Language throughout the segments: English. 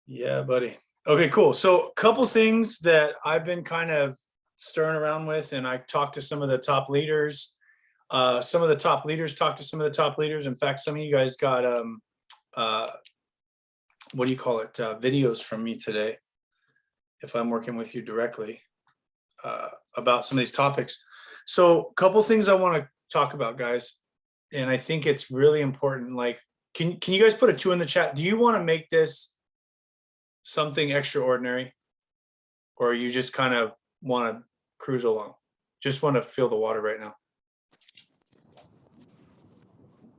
Yeah, buddy. Okay, cool. So a couple things that I've been kind of stirring around with, and I talked to some of the top leaders. Some of the top leaders talked to some of the top leaders. In fact, some of you guys got uh, what do you call it? Videos from me today, if I'm working with you directly about some of these topics. So a couple things I want to talk about, guys, and I think it's really important. Like, can you guys put a 2 in the chat? Do you want to make this something extraordinary, or you just kind of want to cruise along? Just want to feel the water right now.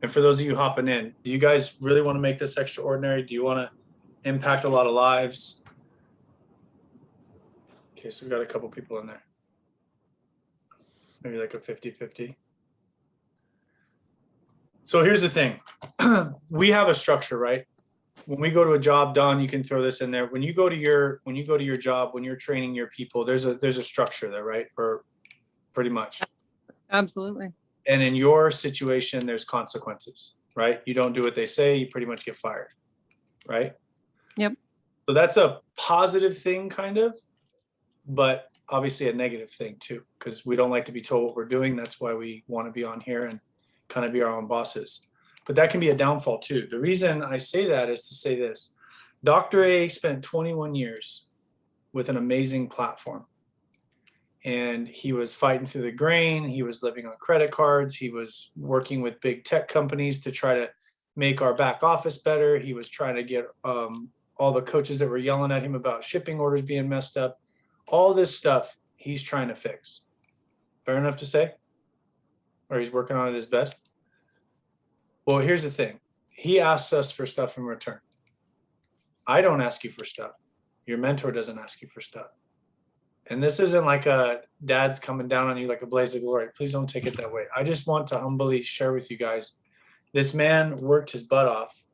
And for those of you hopping in, do you guys really want to make this extraordinary? Do you want to impact a lot of lives? Okay, so we got a couple people in there. Maybe like a 50-50. So here's the thing. We have a structure, right? When we go to a job done, you can throw this in there. When you go to your job, when you're training your people, there's a structure there, right? Or pretty much. Absolutely. And in your situation, there's consequences, right? You don't do what they say, you pretty much get fired, right? Yep. So that's a positive thing, kind of, but obviously a negative thing too, because we don't like to be told what we're doing. That's why we want to be on here and kind of be our own bosses. But that can be a downfall too. The reason I say that is to say this. Dr. A spent 21 years with an amazing platform. And he was fighting through the grain. He was living on credit cards. He was working with big tech companies to try to make our back office better. He was trying to get all the coaches that were yelling at him about shipping orders being messed up. All this stuff he's trying to fix. Fair enough to say? Or he's working on it his best? Well, here's the thing. He asks us for stuff in return. I don't ask you for stuff. Your mentor doesn't ask you for stuff. And this isn't like a dad's coming down on you like a blaze of glory. Please don't take it that way. I just want to humbly share with you guys, this man worked his butt off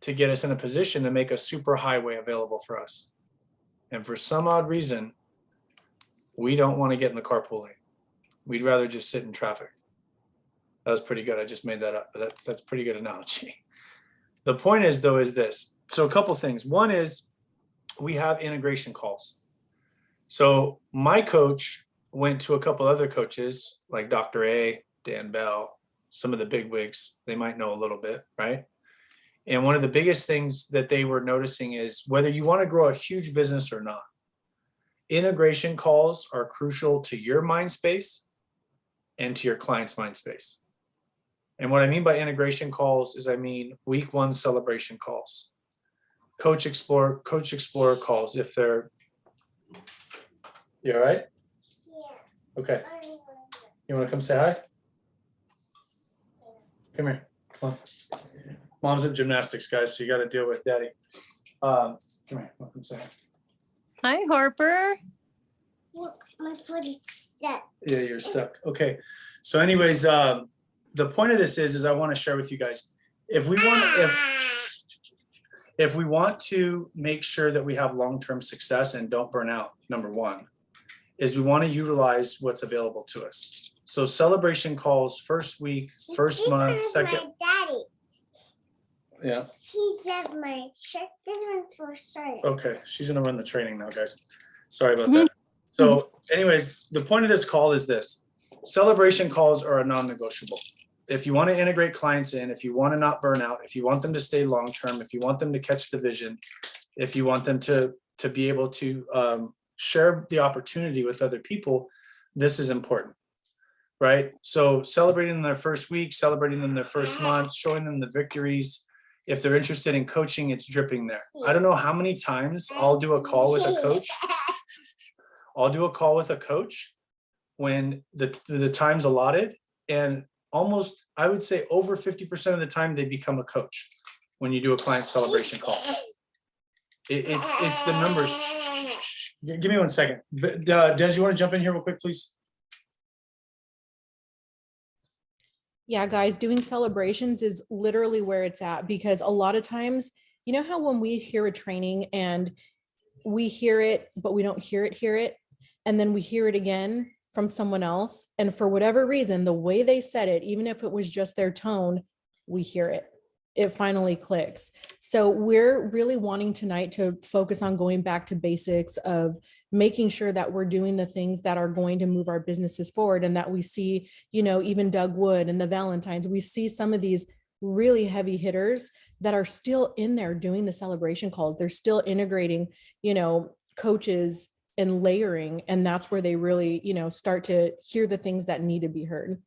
to get us in a position to make a super highway available for us. And for some odd reason, we don't want to get in the carpool lane. We'd rather just sit in traffic. That was pretty good. I just made that up, but that's pretty good analogy. The point is, though, is this. So a couple things. One is we have integration calls. So my coach went to a couple other coaches like Dr. A, Dan Bell, some of the big wigs. They might know a little bit, right? And one of the biggest things that they were noticing is whether you want to grow a huge business or not, integration calls are crucial to your mind space and to your client's mind space. And what I mean by integration calls is I mean week 1 celebration calls, coach explorer calls. If they're, you all right? Yeah. Okay. You want to come say hi? Come here. Come on. Mom's at gymnastics, guys, so you got to deal with daddy. Come here. Come say hi. Hi, Harper. Look, my foot is stuck. Yeah, you're stuck. Okay. So anyways, the point of this is I want to share with you guys, if we want to make sure that we have long-term success and don't burn out, number 1, is we want to utilize what's available to us. So celebration calls, first week, first month, second. My daddy. Yeah. He said my shirt. This one's for sure. Okay. She's going to run the training now, guys. Sorry about that. So anyways, the point of this call is this. Celebration calls are a non-negotiable. If you want to integrate clients in, if you want to not burn out, if you want them to stay long-term, if you want them to catch the vision, if you want them to be able to share the opportunity with other people, this is important, right? So celebrating their first week, celebrating them their first month, showing them the victories. If they're interested in coaching, it's dripping there. I don't know how many times I'll do a call with a coach. I'll do a call with a coach when the time's allotted, and almost, I would say over 50% of the time they become a coach when you do a client celebration call. It's the numbers. Give me 1 second. Des, you want to jump in here real quick, please? Yeah, guys, doing celebrations is literally where it's at, because a lot of times, you know how when we hear a training and we hear it, but we don't hear it, and then we hear it again from someone else, and for whatever reason, the way they said it, even if it was just their tone, we hear it. it finally clicks. So we're really wanting tonight to focus on going back to basics of making sure that we're doing the things that are going to move our businesses forward, and that we see, even Doug Wood and the Valentines, we see some of these really heavy hitters that are still in there doing the celebration calls. They're still integrating, coaches and layering, and that's where they really, start to hear the things that need to be heard.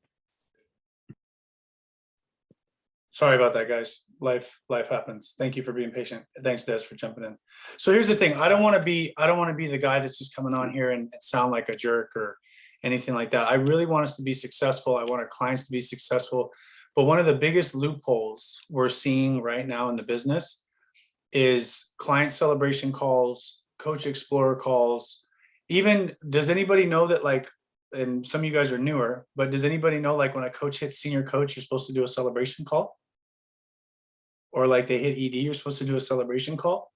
Sorry about that, guys. Life happens. Thank you for being patient. Thanks, Des, for jumping in. So here's the thing. I don't want to be the guy that's just coming on here and sound like a jerk or anything like that. I really want us to be successful. I want our clients to be successful. But one of the biggest loopholes we're seeing right now in the business is client celebration calls, coach explorer calls. Even, does anybody know that, like, and some of you guys are newer, but does anybody know, like, when a coach hits senior coach, you're supposed to do a celebration call? Or like they hit ED, you're supposed to do a celebration call.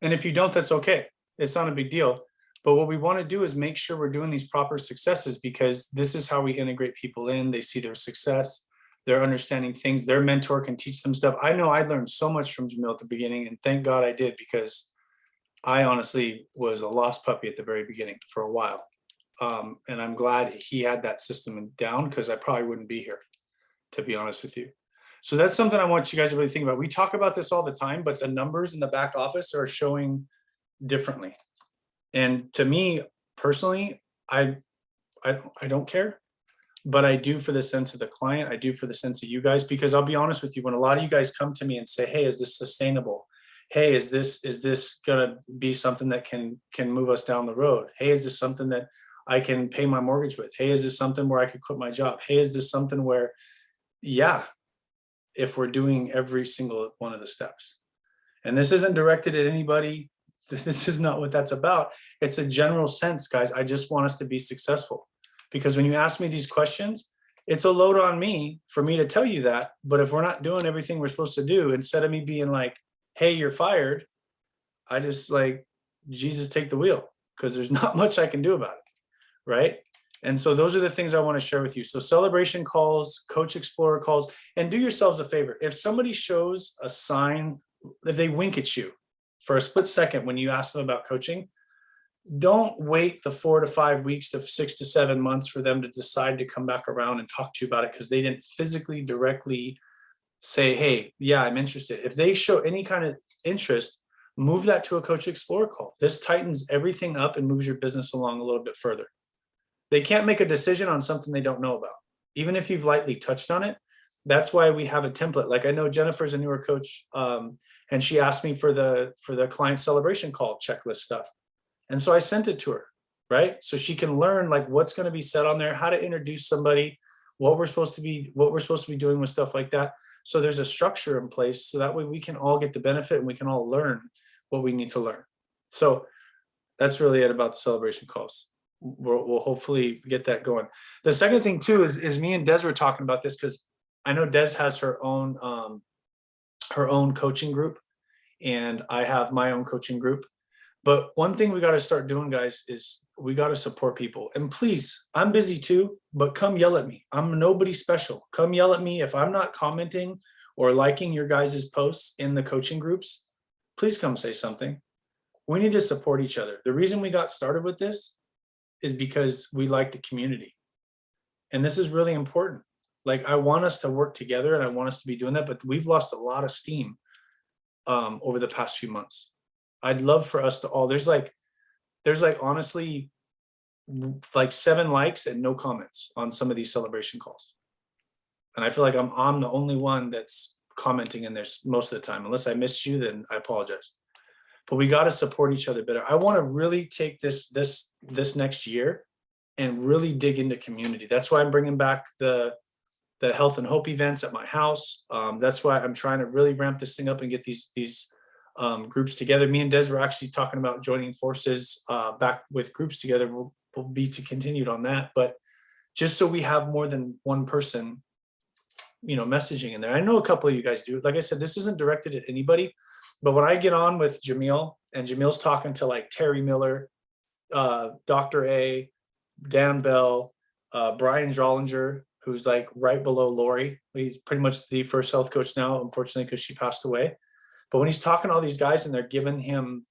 And if you don't, that's okay. It's not a big deal. But what we want to do is make sure we're doing these proper successes, because this is how we integrate people in. They see their success, they're understanding things, their mentor can teach them stuff. I know I learned so much from Jamil at the beginning, and thank God I did, because I honestly was a lost puppy at the very beginning for a while. And I'm glad he had that system down, because I probably wouldn't be here, to be honest with you. So that's something I want you guys to really think about. We talk about this all the time, but the numbers in the back office are showing differently. And to me personally, I don't care, but I do for the sense of the client. I do for the sense of you guys, because I'll be honest with you, when a lot of you guys come to me and say, hey, is this sustainable? Hey, is this gonna be something that can move us down the road? Hey, is this something that I can pay my mortgage with? Hey, is this something where I could quit my job? Hey, is this something where, yeah, if we're doing every single one of the steps. And this isn't directed at anybody. This is not what that's about. It's a general sense, guys. I just want us to be successful, because when you ask me these questions, it's a load on me for me to tell you that. But if we're not doing everything we're supposed to do, instead of me being like, hey, you're fired, I just like, Jesus, take the wheel, because there's not much I can do about it. Right. And so those are the things I want to share with you. So celebration calls, coach explorer calls, and do yourselves a favor. If somebody shows a sign, if they wink at you for a split second when you ask them about coaching, don't wait the 4 to 5 weeks to 6 to 7 months for them to decide to come back around and talk to you about it, because they didn't physically directly say, hey, yeah, I'm interested. If they show any kind of interest, move that to a coach explorer call. This tightens everything up and moves your business along a little bit further. They can't make a decision on something they don't know about, even if you've lightly touched on it. That's why we have a template. Like, I know Jennifer's a newer coach, and she asked me for the client celebration call checklist stuff. And so I sent it to her, right? So she can learn like what's going to be said on there, how to introduce somebody, what we're supposed to be doing with stuff like that. So there's a structure in place, so that way we can all get the benefit and we can all learn what we need to learn. So that's really it about the celebration calls. We'll hopefully get that going. The second thing too is me and Des were talking about this, because I know Des has her own coaching group, and I have my own coaching group. But one thing we got to start doing, guys, is we got to support people. And please, I'm busy too, but come yell at me. I'm nobody special. Come yell at me if I'm not commenting or liking your guys' posts in the coaching groups. Please come say something. We need to support each other. The reason we got started with this is because we like the community. And this is really important. Like, I want us to work together and I want us to be doing that, but we've lost a lot of steam over the past few months. I'd love for us to all, there's like honestly, like 7 likes and no comments on some of these celebration calls. And I feel like I'm the only one that's commenting in there most of the time. Unless I missed you, then I apologize. But we got to support each other better. I want to really take this next year and really dig into community. That's why I'm bringing back the health and hope events at my house. That's why I'm trying to really ramp this thing up and get these groups together. Me and Des were actually talking about joining forces back with groups together. We'll be to continued on that, but just so we have more than one person, messaging in there. I know a couple of you guys do. Like I said, this isn't directed at anybody, but when I get on with Jamil and Jamil's talking to like Terry Miller, Dr. A, Dan Bell, Brian Jollinger, who's like right below Lori. He's pretty much the first health coach now, unfortunately, because she passed away. But when he's talking to all these guys and they're giving him,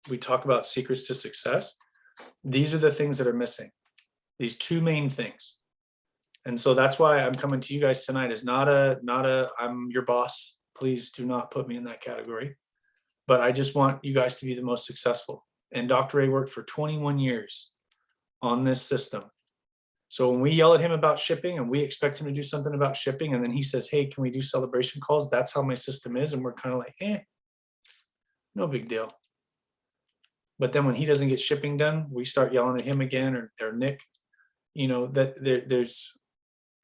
we talk about secrets to success. These are the things that are missing. These two main things. And so that's why I'm coming to you guys tonight is not a, I'm your boss. Please do not put me in that category. But I just want you guys to be the most successful. And Dr. A worked for 21 years on this system. So when we yell at him about shipping and we expect him to do something about shipping, and then he says, hey, can we do celebration calls? That's how my system is. And we're kind of like, no big deal. But then when he doesn't get shipping done, we start yelling at him again, or Nick, you know, that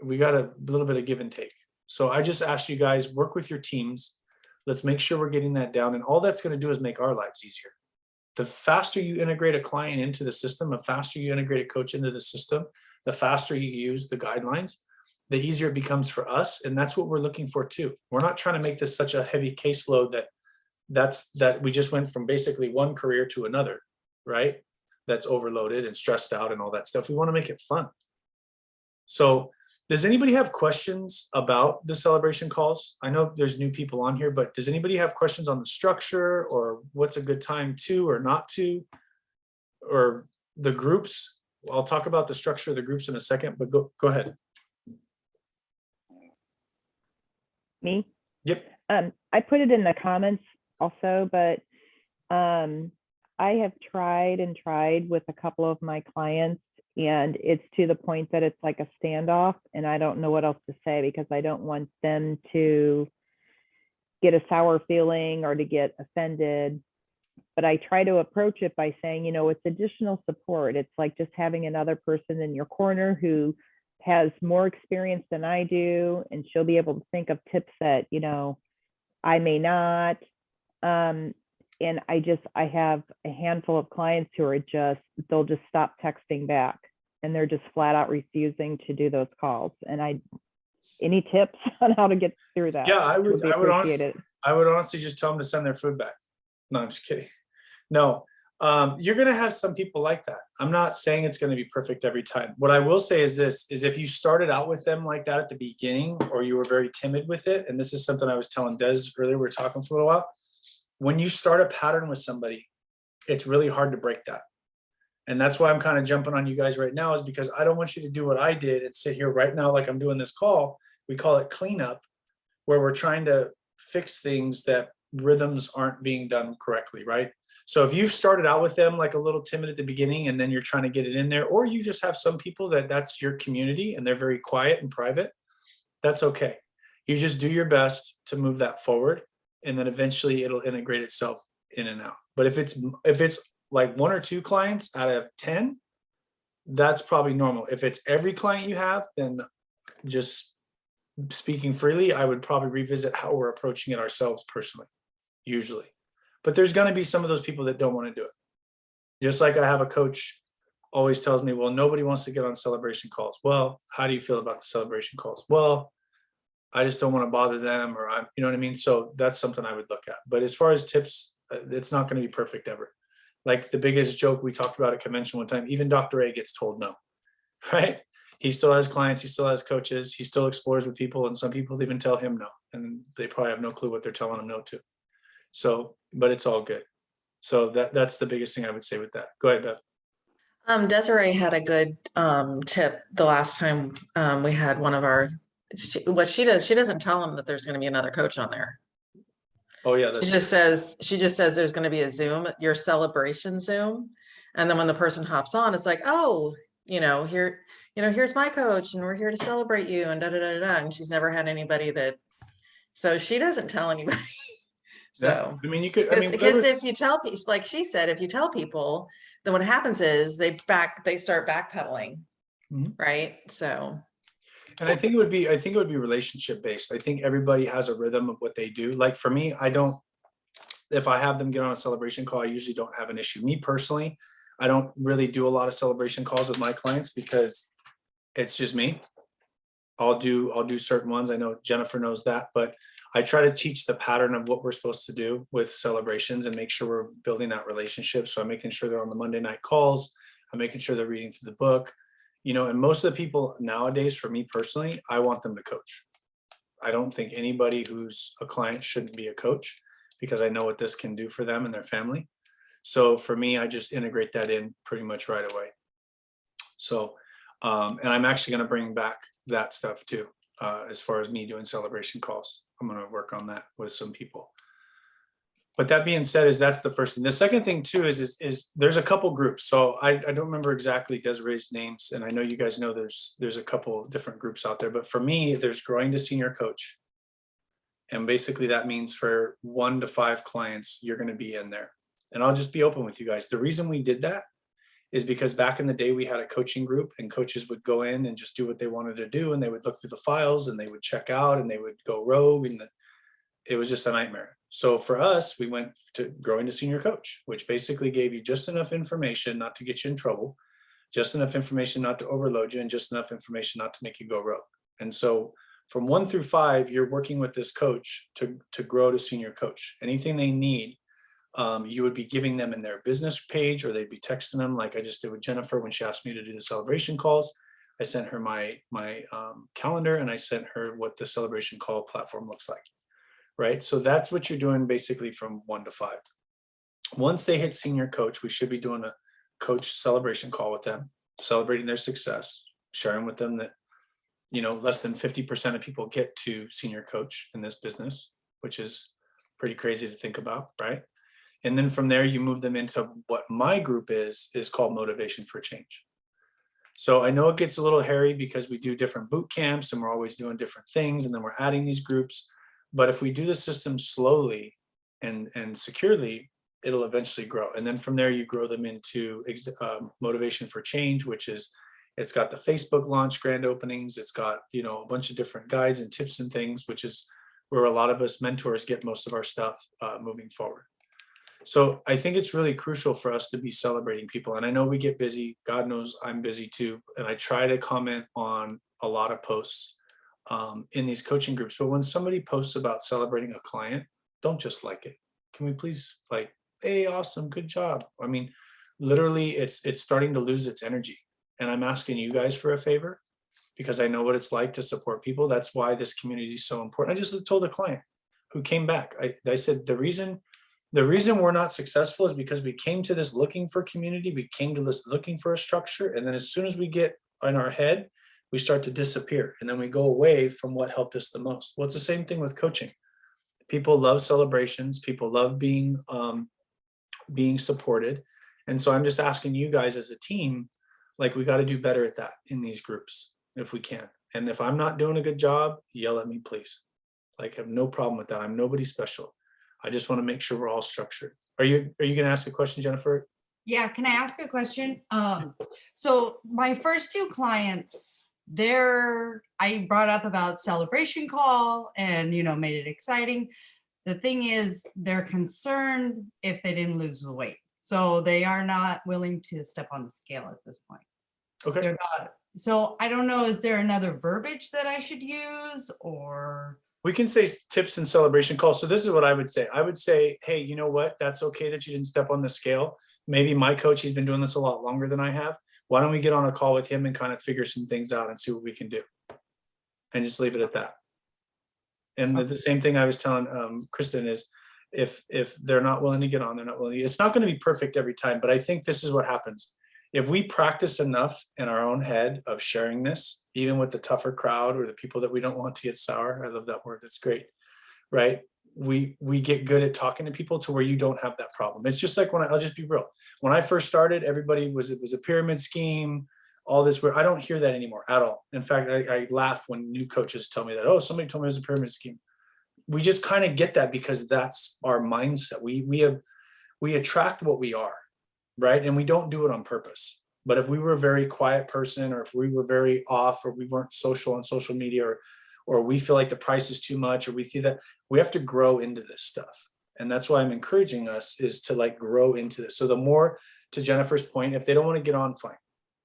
we got a little bit of give and take. So I just ask you guys, work with your teams. Let's make sure we're getting that down. And all that's going to do is make our lives easier. The faster you integrate a client into the system, the faster you integrate a coach into the system, the faster you use the guidelines, the easier it becomes for us. And that's what we're looking for too. We're not trying to make this such a heavy caseload that we just went from basically one career to another, right? That's overloaded and stressed out and all that stuff. We want to make it fun. So does anybody have questions about the celebration calls? I know there's new people on here, but does anybody have questions on the structure or what's a good time to or not to, or the groups? I'll talk about the structure of the groups in a second, but go ahead. Me? Yep. I put it in the comments also, but I have tried with a couple of my clients, and it's to the point that it's like a standoff, and I don't know what else to say because I don't want them to get a sour feeling or to get offended. But I try to approach it by saying, you know, it's additional support. It's like just having another person in your corner who has more experience than I do, and she'll be able to think of tips that, you know, I may not. And I have a handful of clients who are they'll just stop texting back, and they're just flat out refusing to do those calls. And any tips on how to get through that? Yeah, I would honestly just tell them to send their food back. No, I'm just kidding. No, you're going to have some people like that. I'm not saying it's going to be perfect every time. What I will say is this, is if you started out with them like that at the beginning, or you were very timid with it, and this is something I was telling Des earlier, we were talking for a little while, when you start a pattern with somebody, it's really hard to break that. And that's why I'm kind of jumping on you guys right now, is because I don't want you to do what I did and sit here right now like I'm doing this call. We call it cleanup, where we're trying to fix things that rhythms aren't being done correctly, right? So if you've started out with them like a little timid at the beginning, and then you're trying to get it in there, or you just have some people that's your community and they're very quiet and private, that's okay. You just do your best to move that forward, and then eventually it'll integrate itself in and out. But if it's like 1 or 2 clients out of 10, that's probably normal. If it's every client you have, then just speaking freely, I would probably revisit how we're approaching it ourselves personally, usually. But there's going to be some of those people that don't want to do it. Just like I have a coach always tells me, well, nobody wants to get on celebration calls. Well, how do you feel about the celebration calls? Well, I just don't want to bother them, or you know what I mean? So that's something I would look at. But as far as tips, it's not going to be perfect ever. Like the biggest joke we talked about at convention one time, even Dr. A gets told no, right? He still has clients, he still has coaches, he still explores with people, and some people even tell him no, and they probably have no clue what they're telling him no to. So, but it's all good. So that's the biggest thing I would say with that. Go ahead, Beth. Desiree had a good tip the last time we had one of our, what she does, she doesn't tell them that there's going to be another coach on there. Oh yeah, She just says there's going to be a Zoom, your celebration Zoom, and then when the person hops on, it's like, oh, here's my coach, and we're here to celebrate you, and da da da da. And she's never had anybody so she doesn't tell anybody. So I mean, you could, because if you tell people, like she said, if you tell people, then what happens is they start backpedaling, right? So. And I think it would be relationship based. I think everybody has a rhythm of what they do. Like for me, if I have them get on a celebration call, I usually don't have an issue. Me personally, I don't really do a lot of celebration calls with my clients because it's just me. I'll do certain ones. I know Jennifer knows that, but I try to teach the pattern of what we're supposed to do with celebrations and make sure we're building that relationship. So I'm making sure they're on the Monday night calls. I'm making sure they're reading through the book. You know, and most of the people nowadays, for me personally, I want them to coach. I don't think anybody who's a client shouldn't be a coach, because I know what this can do for them and their family. So for me, I just integrate that in pretty much right away. So, and I'm actually going to bring back that stuff too, as far as me doing celebration calls. I'm going to work on that with some people. But that being said, that's the first thing. The second thing too is there's a couple groups. So I don't remember exactly Desiree's names, and I know you guys know there's a couple different groups out there. But for me, there's growing to senior coach, and basically that means for 1 to 5 clients, you're going to be in there. And I'll just be open with you guys. The reason we did that is because back in the day we had a coaching group, and coaches would go in and just do what they wanted to do, and they would look through the files and they would check out and they would go rogue, and it was just a nightmare. So for us, we went to growing to senior coach, which basically gave you just enough information not to get you in trouble, just enough information not to overload you, and just enough information not to make you go rogue. And so from 1 through 5, you're working with this coach to grow to senior coach. Anything they need, you would be giving them in their business page, or they'd be texting them, like I just did with Jennifer when she asked me to do the celebration calls. I sent her my calendar, and I sent her what the celebration call platform looks like. Right. So that's what you're doing basically from 1 to 5. Once they hit senior coach, we should be doing a coach celebration call with them, celebrating their success, sharing with them that, you know, less than 50% of people get to senior coach in this business, which is pretty crazy to think about. Right. And then from there, you move them into what my group is called Motivation for Change. So I know it gets a little hairy because we do different boot camps and we're always doing different things, and then we're adding these groups. But if we do the system slowly and securely, it'll eventually grow. And then from there, you grow them into Motivation for Change, which is, it's got the Facebook launch grand openings. It's got, you know, a bunch of different guides and tips and things, which is where a lot of us mentors get most of our stuff moving forward. So I think it's really crucial for us to be celebrating people. And I know we get busy. God knows I'm busy too. And I try to comment on a lot of posts in these coaching groups. But when somebody posts about celebrating a client, don't just like it. Can we please, like, hey, awesome, good job. I mean, literally it's starting to lose its energy. And I'm asking you guys for a favor, because I know what it's like to support people. That's why this community is so important. I just told a client who came back, I said, the reason we're not successful is because we came to this looking for community. We came to this looking for a structure. And then as soon as we get in our head, we start to disappear, and then we go away from what helped us the most. Well, it's the same thing with coaching. People love celebrations. People love being supported. And so I'm just asking you guys as a team, like, we got to do better at that in these groups if we can. And if I'm not doing a good job, yell at me, please. Like, I have no problem with that. I'm nobody special. I just want to make sure we're all structured. Are you going to ask a question, Jennifer? Yeah, can I ask a question? So my first 2 clients, I brought up about celebration call and, you know, made it exciting. The thing is, they're concerned if they didn't lose the weight. So they are not willing to step on the scale at this point. Okay. They're not. So I don't know, is there another verbiage that I should use, or? We can say tips and celebration calls. So this is what I would say. I would say, hey, you know what? That's okay that you didn't step on the scale. Maybe my coach, he's been doing this a lot longer than I have. Why don't we get on a call with him and kind of figure some things out and see what we can do, and just leave it at that. And the same thing I was telling Kristen is, if they're not willing to get on, they're not willing. It's not going to be perfect every time, but I think this is what happens. If we practice enough in our own head of sharing this, even with the tougher crowd or the people that we don't want to get sour, I love that word, it's great, right? We get good at talking to people to where you don't have that problem. It's just like I'll just be real. When I first started, everybody it was a pyramid scheme, all this, where I don't hear that anymore at all. In fact, I laugh when new coaches tell me that, oh, somebody told me it was a pyramid scheme. We just kind of get that because that's our mindset. We attract what we are, right? And we don't do it on purpose. But if we were a very quiet person, or if we were very off, or we weren't social on social media, or we feel like the price is too much, or we see that, we have to grow into this stuff. And that's why I'm encouraging us is to like grow into this. So the more, to Jennifer's point, if they don't want to get on, fine.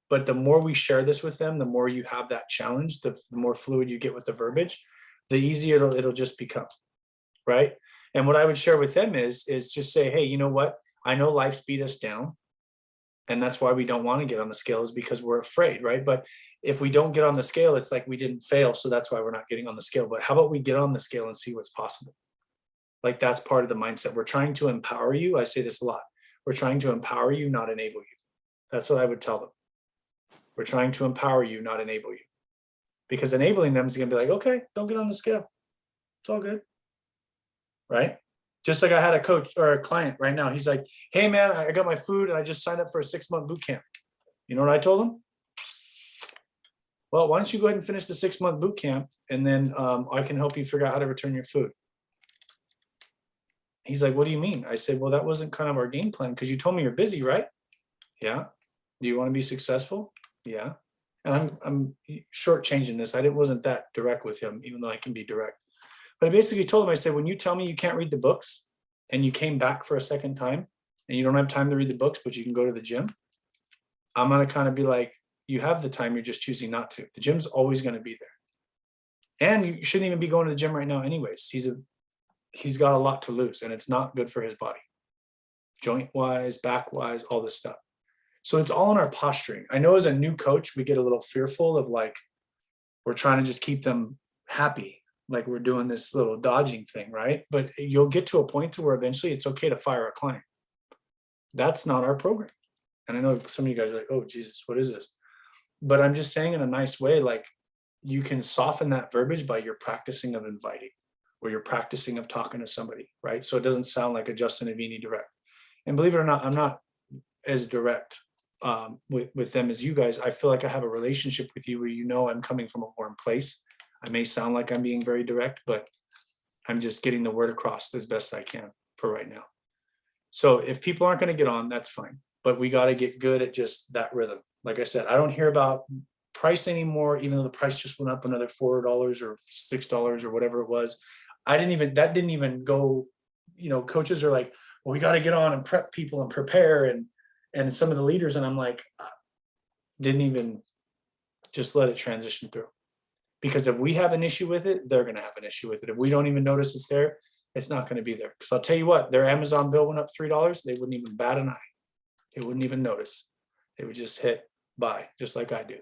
But the more we share this with them, the more you have that challenge, the more fluid you get with the verbiage, the easier it'll just become, right? And what I would share with them is just say, hey, you know what? I know life's beat us down. And that's why we don't want to get on the scale, is because we're afraid, right? But if we don't get on the scale, it's like we didn't fail. So that's why we're not getting on the scale. But how about we get on the scale and see what's possible? Like, that's part of the mindset. We're trying to empower you. I say this a lot. We're trying to empower you, not enable you. That's what I would tell them. We're trying to empower you, not enable you. Because enabling them is going to be like, okay, don't get on the scale. It's all good. Right? Just like I had a coach or a client right now. He's like, hey man, I got my food and I just signed up for a 6-month boot camp. You know what I told him? Well, why don't you go ahead and finish the 6-month boot camp, and then I can help you figure out how to return your food. He's like, what do you mean? I said, well, that wasn't kind of our game plan, because you told me you're busy, right? Yeah. Do you want to be successful? Yeah. And I'm shortchanging this. Wasn't that direct with him, even though I can be direct. But I basically told him, I said, when you tell me you can't read the books and you came back for a second time and you don't have time to read the books, but you can go to the gym, I'm going to kind of be like, you have the time, you're just choosing not to. The gym's always going to be there. And you shouldn't even be going to the gym right now anyways. He's got a lot to lose, and it's not good for his body. Joint wise, back wise, all this stuff. So it's all in our posturing. I know as a new coach, we get a little fearful of, like, we're trying to just keep them happy. Like we're doing this little dodging thing, right? But you'll get to a point to where eventually it's okay to fire a client. That's not our program. And I know some of you guys are like, oh, Jesus, what is this? But I'm just saying in a nice way, like, you can soften that verbiage by your practicing of inviting, or you're practicing of talking to somebody, right? So it doesn't sound like a Justin Avini direct. And believe it or not, I'm not as direct with them as you guys. I feel like I have a relationship with you where you know I'm coming from a warm place. I may sound like I'm being very direct, but I'm just getting the word across as best I can for right now. So if people aren't going to get on, that's fine. But we got to get good at just that rhythm. Like I said, I don't hear about price anymore, even though the price just went up another $4 or $6 or whatever it was. That didn't even go, coaches are like, well, we got to get on and prep people and prepare, and some of the leaders, and I'm like, didn't even just let it transition through. Because if we have an issue with it, they're going to have an issue with it. If we don't even notice it's there, it's not going to be there. Because I'll tell you what, their Amazon bill went up $3. They wouldn't even bat an eye. They wouldn't even notice. They would just hit buy, just like I do.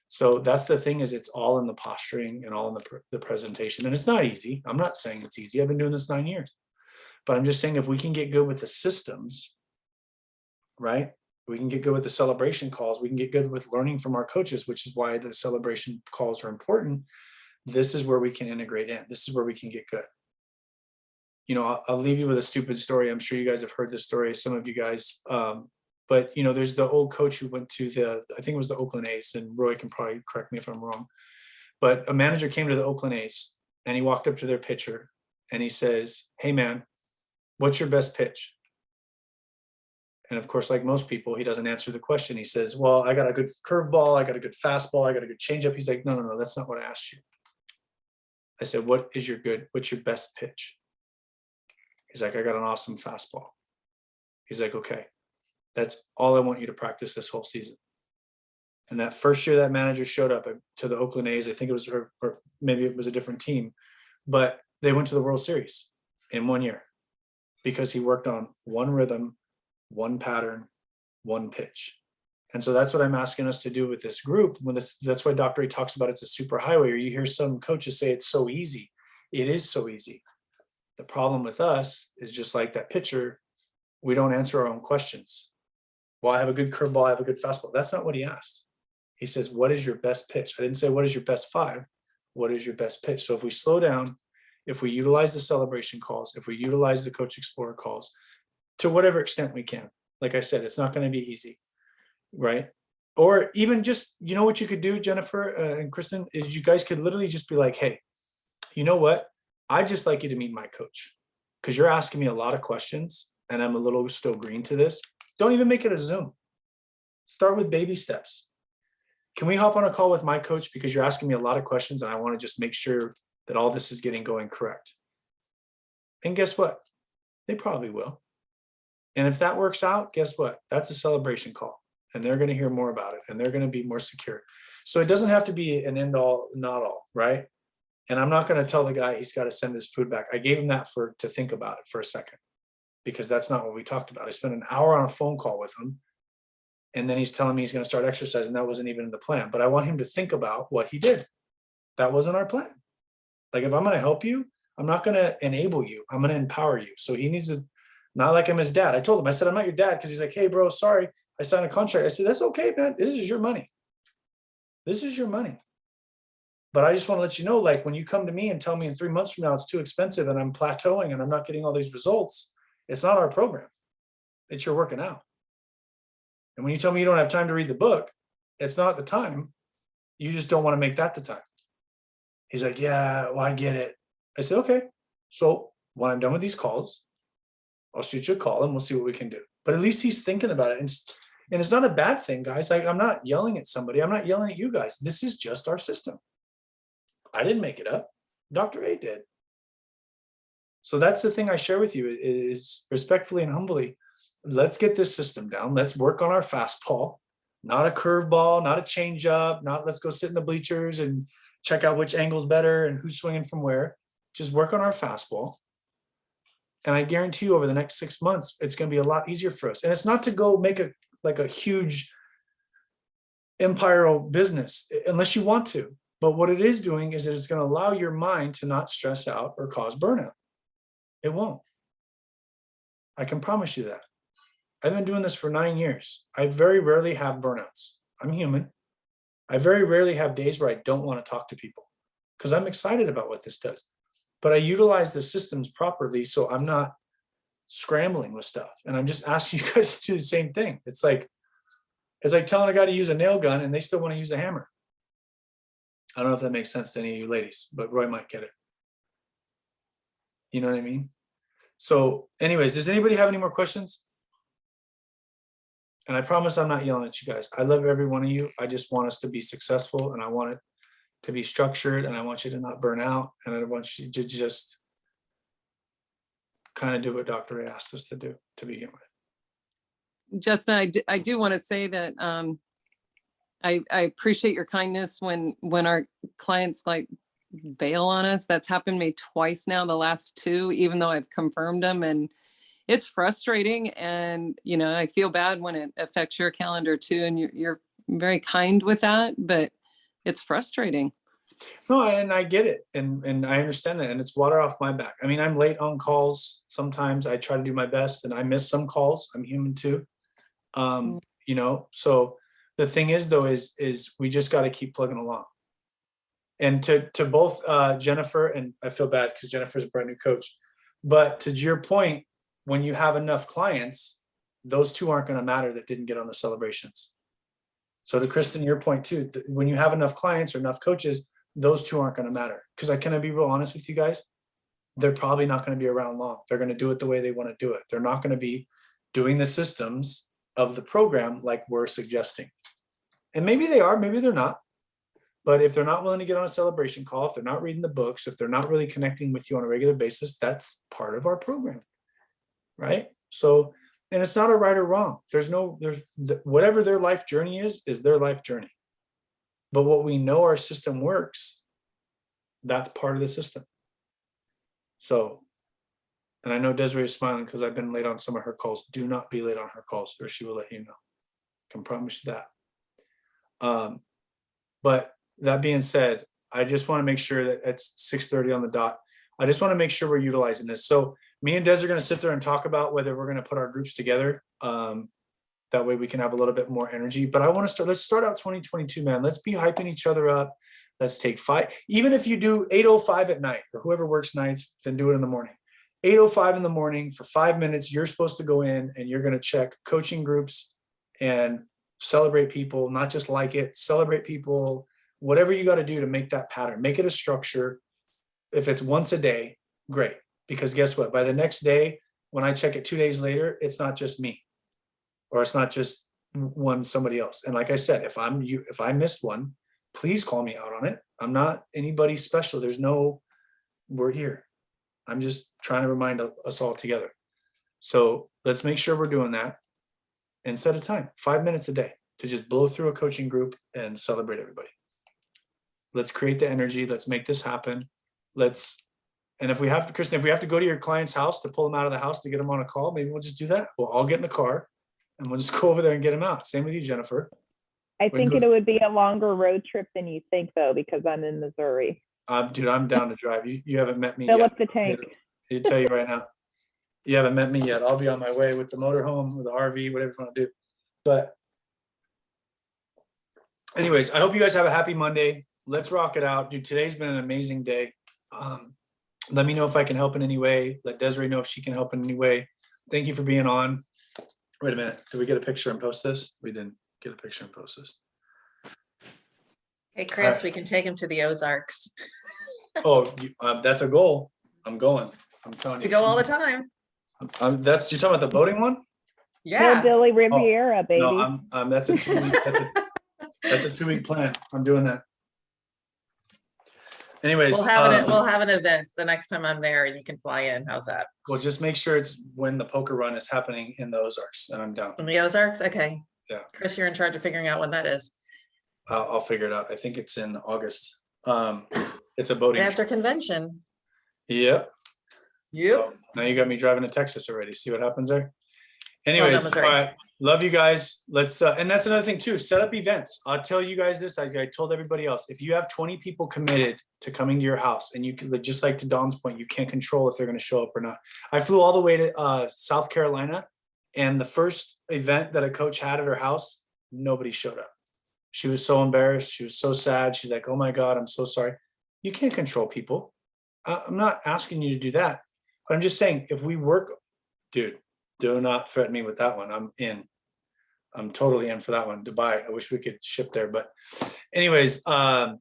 So that's the thing, is it's all in the posturing and all in the presentation. And it's not easy. I'm not saying it's easy. I've been doing this 9 years. But I'm just saying, if we can get good with the systems, right? We can get good with the celebration calls. We can get good with learning from our coaches, which is why the celebration calls are important. This is where we can integrate in. This is where we can get good. I'll leave you with a stupid story. I'm sure you guys have heard this story, some of you guys. But there's the old coach who went to I think it was the Oakland A's, and Roy can probably correct me if I'm wrong. But a manager came to the Oakland A's and he walked up to their pitcher and he says, hey man, what's your best pitch? And of course, like most people, he doesn't answer the question. He says, well, I got a good curveball, I got a good fastball, I got a good changeup. He's like, no, that's not what I asked you. I said, what's your best pitch? He's like, I got an awesome fastball. He's like, okay, that's all I want you to practice this whole season. And that first year that manager showed up to the Oakland A's, I think it was, or maybe it was a different team, but they went to the World Series in 1 year because he worked on one rhythm, one pattern, one pitch. And so that's what I'm asking us to do with this group. That's why Dr. A talks about it's a super highway, or you hear some coaches say it's so easy. It is so easy. The problem with us is just like that pitcher, we don't answer our own questions. Well, I have a good curveball, I have a good fastball. That's not what he asked. He says, what is your best pitch? I didn't say, what is your best 5? What is your best pitch? So if we slow down, if we utilize the celebration calls, if we utilize the Coach Explorer calls to whatever extent we can, like I said, it's not going to be easy, right? Or even just, what you could do, Jennifer and Kristen, is you guys could literally just be like, hey, you know what? I'd just like you to meet my coach, because you're asking me a lot of questions and I'm a little still green to this. Don't even make it a Zoom. Start with baby steps. Can we hop on a call with my coach, because you're asking me a lot of questions and I want to just make sure that all this is going correct. And guess what? They probably will. And if that works out, guess what? That's a celebration call, and they're going to hear more about it and they're going to be more secure. So it doesn't have to be an end all, not all, right? And I'm not going to tell the guy he's got to send his food back. I gave him that to think about it for a second, because that's not what we talked about. I spent an hour on a phone call with him And then he's telling me he's going to start exercising. That wasn't even in the plan, but I want him to think about what he did. That wasn't our plan. Like, if I'm going to help you, I'm not going to enable you. I'm going to empower you. So he needs to, not like I'm his dad. I told him, I said, I'm not your dad. Cause he's like, hey bro, sorry. I signed a contract. I said, that's okay, man. This is your money. This is your money. But I just want to let you know, like, when you come to me and tell me in 3 months from now, it's too expensive and I'm plateauing and I'm not getting all these results, it's not our program. It's your working out. And when you tell me you don't have time to read the book, it's not the time. You just don't want to make that the time. He's like, yeah, well, I get it. I said, okay. So when I'm done with these calls, I'll shoot you a call and we'll see what we can do. But at least he's thinking about it. And it's not a bad thing, guys. Like, I'm not yelling at somebody. I'm not yelling at you guys. This is just our system. I didn't make it up. Dr. A did. So that's the thing I share with you is respectfully and humbly, let's get this system down. Let's work on our fastball, not a curveball, not a changeup, not let's go sit in the bleachers and check out which angle's better and who's swinging from where. Just work on our fastball. And I guarantee you over the next 6 months, it's going to be a lot easier for us. And it's not to go make a huge empire business unless you want to. But what it is doing is that it's going to allow your mind to not stress out or cause burnout. It won't. I can promise you that. I've been doing this for 9 years. I very rarely have burnouts. I'm human. I very rarely have days where I don't want to talk to people because I'm excited about what this does. But I utilize the systems properly, so I'm not scrambling with stuff. And I'm just asking you guys to do the same thing. It's like telling a guy to use a nail gun and they still want to use a hammer. I don't know if that makes sense to any of you ladies, but Roy might get it. You know what I mean? So anyways, does anybody have any more questions? And I promise I'm not yelling at you guys. I love every one of you. I just want us to be successful and I want it to be structured and I want you to not burn out. And I want you to just kind of do what Dr. A asked us to do to begin with. Justin, I do want to say that I appreciate your kindness when our clients like bail on us. That's happened to me twice now, the last 2, even though I've confirmed them. And it's frustrating. And, you know, I feel bad when it affects your calendar too. And you're very kind with that, but it's frustrating. No, and I get it. And I understand that. And it's water off my back. I mean, I'm late on calls. Sometimes I try to do my best and I miss some calls. I'm human too. You know, so the thing is though, is we just got to keep plugging along. And to both Jennifer, and I feel bad because Jennifer's a brand new coach, but to your point, when you have enough clients, those 2 aren't going to matter that didn't get on the celebrations. So to Kristen, your point too, when you have enough clients or enough coaches, those 2 aren't going to matter. Because I can be real honest with you guys, they're probably not going to be around long. They're going to do it the way they want to do it. They're not going to be doing the systems of the program like we're suggesting. And maybe they are, maybe they're not. But if they're not willing to get on a celebration call, if they're not reading the books, if they're not really connecting with you on a regular basis, that's part of our program, right? So, and it's not a right or wrong. Whatever their life journey is their life journey. But what we know our system works, that's part of the system. So, and I know Desiree is smiling because I've been late on some of her calls. Do not be late on her calls or she will let you know. I can promise you that. But that being said, I just want to make sure that it's 6:30 on the dot. I just want to make sure we're utilizing this. So me and Des are going to sit there and talk about whether we're going to put our groups together. That way we can have a little bit more energy. But I want to start, let's start out 2022, man. Let's be hyping each other up. Let's take 5. Even if you do 8:05 at night or whoever works nights, then do it in the morning. 8:05 in the morning for 5 minutes, you're supposed to go in and you're going to check coaching groups and celebrate people, not just like it, celebrate people, whatever you got to do to make that pattern, make it a structure. If it's once a day, great. Because guess what? By the next day, when I check it 2 days later, it's not just me, or it's not just somebody else. And like I said, if I missed one, please call me out on it. I'm not anybody special. We're here. I'm just trying to remind us all together. So let's make sure we're doing that and set a time, 5 minutes a day to just blow through a coaching group and celebrate everybody. Let's create the energy. Let's make this happen. And if we have to, Kristen, if we have to go to your client's house to pull them out of the house to get them on a call, maybe we'll just do that. We'll all get in the car and we'll just go over there and get them out. Same with you, Jennifer. I We can think go- it would be a longer road trip than you think though, because I'm in Missouri. Dude, I'm down to drive. You haven't met me Fill yet. up the tank. I tell you right now, you haven't met me yet. I'll be on my way with the motorhome, with the RV, whatever you want to do. But anyways, I hope you guys have a happy Monday. Let's rock it out. Dude, today's been an amazing day. Let me know if I can help in any way. Let Desiree know if she can help in any way. Thank you for being on. Wait a minute. Did we get a picture and post this? We didn't get a picture and post this. Hey, Chris, we can take him to the Ozarks. Oh, that's a goal. I'm going. I'm telling you. We go all the time. That's, you're talking about the boating one? Yeah. Hillbilly Riviera, baby. No, that's a 2-week, that's a 2-week plan. I'm doing that. Anyways, We'll have an event the next time I'm there and you can fly in. How's that? well, just make sure it's when the poker run is happening in the Ozarks, and I'm down. In the Ozarks? Okay. Yeah. Chris, you're in charge of figuring out when that is. I'll figure it out. I think it's in August. It's a boating. Right after convention. Yep. Yep. So now you got me driving to Texas already. See what happens there? Anyways, all Missouri. right. Love you guys. Let's, and that's another thing too, set up events. I'll tell you guys this, I told everybody else, if you have 20 people committed to coming to your house and you can, just like to Dawn's point, you can't control if they're going to show up or not. I flew all the way to South Carolina, and the first event that a coach had at her house, nobody showed up. She was so embarrassed. She was so sad. She's like, oh my God, I'm so sorry. You can't control people. I'm not asking you to do that, but I'm just saying, if we work, dude, do not threaten me with that one. I'm in. I'm totally in for that one. Dubai. I wish we could ship there, but anyways, what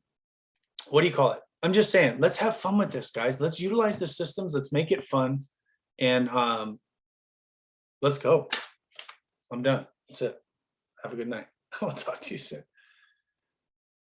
do you call it? I'm just saying, let's have fun with this, guys. Let's utilize the systems. Let's make it fun. And let's go. I'm done. That's it. Have a good night. I'll talk to you soon.